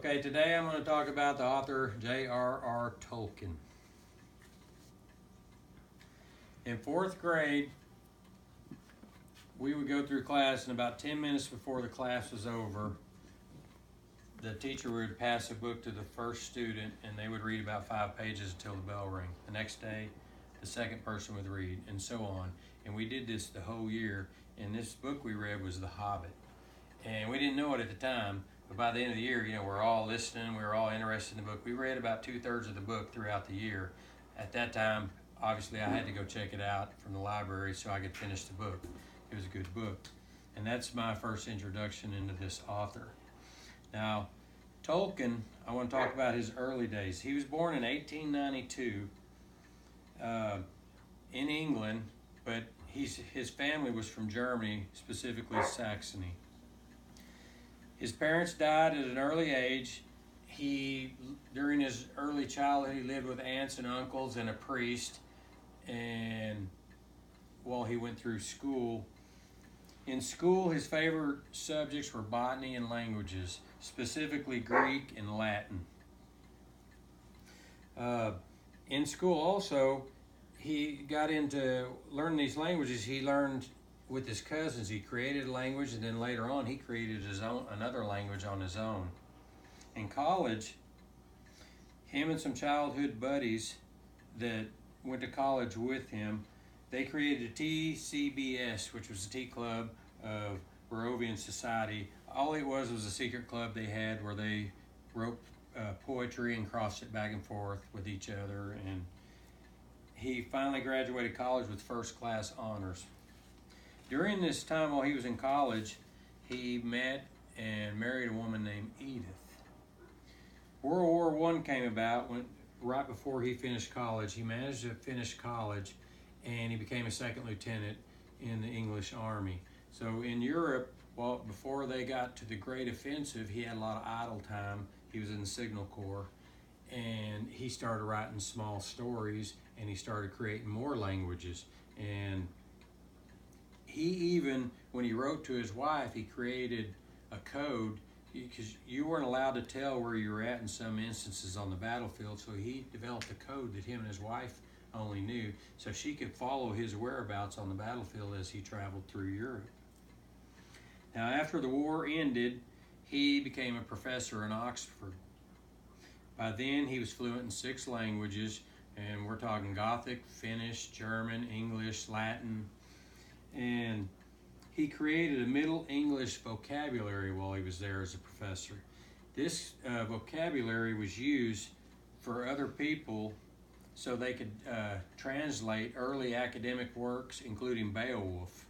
Okay, today I'm going to talk about the author JRR Tolkien. In fourth grade, we would go through class, and about 10 minutes before the class was over, the teacher would pass a book to the first student, and they would read about 5 pages until the bell rang. The next day, the second person would read, and so on. And we did this the whole year, and this book we read was The Hobbit. And we didn't know it at the time, but by the end of the year, we're all listening, we were all interested in the book. We read about 2/3 of the book throughout the year. At that time, obviously I had to go check it out from the library so I could finish the book. It was a good book. And that's my first introduction into this author. Now, Tolkien, I want to talk about his early days. He was born in 1892 in England, but his family was from Germany, specifically Saxony. His parents died at an early age. During his early childhood, he lived with aunts and uncles and a priest, and while he went through school. In school, his favorite subjects were botany and languages, specifically Greek and Latin. In school also, he got into learning these languages. He learned with his cousins. He created a language, and then later on he created another language on his own. In college, him and some childhood buddies that went to college with him, they created a TCBS, which was the Tea Club of Barovian Society. All it was a secret club they had where they wrote poetry and crossed it back and forth with each other. And he finally graduated college with first-class honors. During this time while he was in college, he met and married a woman named Edith. World War I came about right before he finished college. He managed to finish college, and he became a second lieutenant in the English Army. So in Europe, before they got to the Great Offensive, he had a lot of idle time. He was in the Signal Corps, and he started writing small stories, and he started creating more languages. And he even, when he wrote to his wife, he created a code, because you weren't allowed to tell where you were at in some instances on the battlefield, so he developed a code that him and his wife only knew, so she could follow his whereabouts on the battlefield as he traveled through Europe. Now, after the war ended, he became a professor in Oxford. By then, he was fluent in 6 languages, and we're talking Gothic, Finnish, German, English, Latin, and he created a Middle English vocabulary while he was there as a professor. This vocabulary was used for other people so they could translate early academic works, including Beowulf.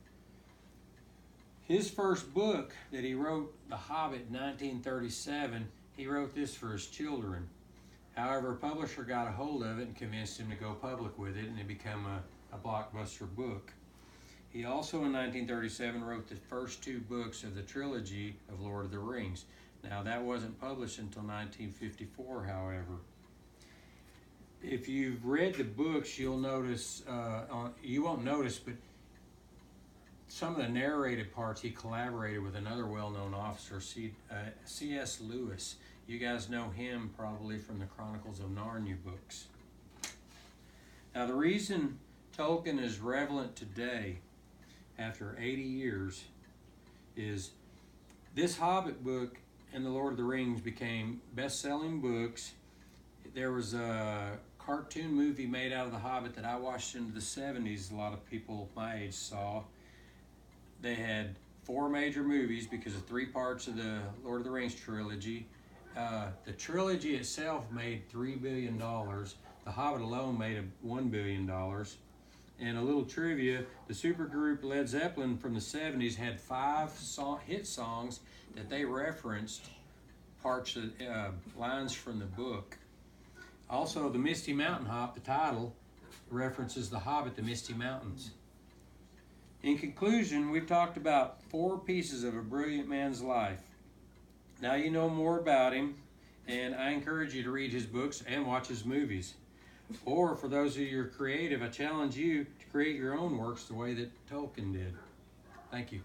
His first book that he wrote, The Hobbit, in 1937, he wrote this for his children. However, a publisher got a hold of it and convinced him to go public with it, and it became a blockbuster book. He also, in 1937, wrote the first 2 books of the trilogy of Lord of the Rings. Now, that wasn't published until 1954, however. If you've read the books, you'll notice, you won't notice, but some of the narrated parts, he collaborated with another well-known officer, C.S. Lewis. You guys know him probably from the Chronicles of Narnia books. Now, the reason Tolkien is relevant today, after 80 years, is this Hobbit book and The Lord of the Rings became best-selling books. There was a cartoon movie made out of The Hobbit that I watched in the 70s. A lot of people my age saw. They had 4 major movies because of 3 parts of the Lord of the Rings trilogy. The trilogy itself made $3 billion. The Hobbit alone made $1 billion. And a little trivia, the supergroup Led Zeppelin from the 70s had 5 hit songs that they referenced parts of lines from the book. Also, the Misty Mountain Hop, the title, references the Hobbit, the Misty Mountains. In conclusion, we've talked about 4 pieces of a brilliant man's life. Now you know more about him, and I encourage you to read his books and watch his movies. Or for those of you who are creative, I challenge you to create your own works the way that Tolkien did. Thank you.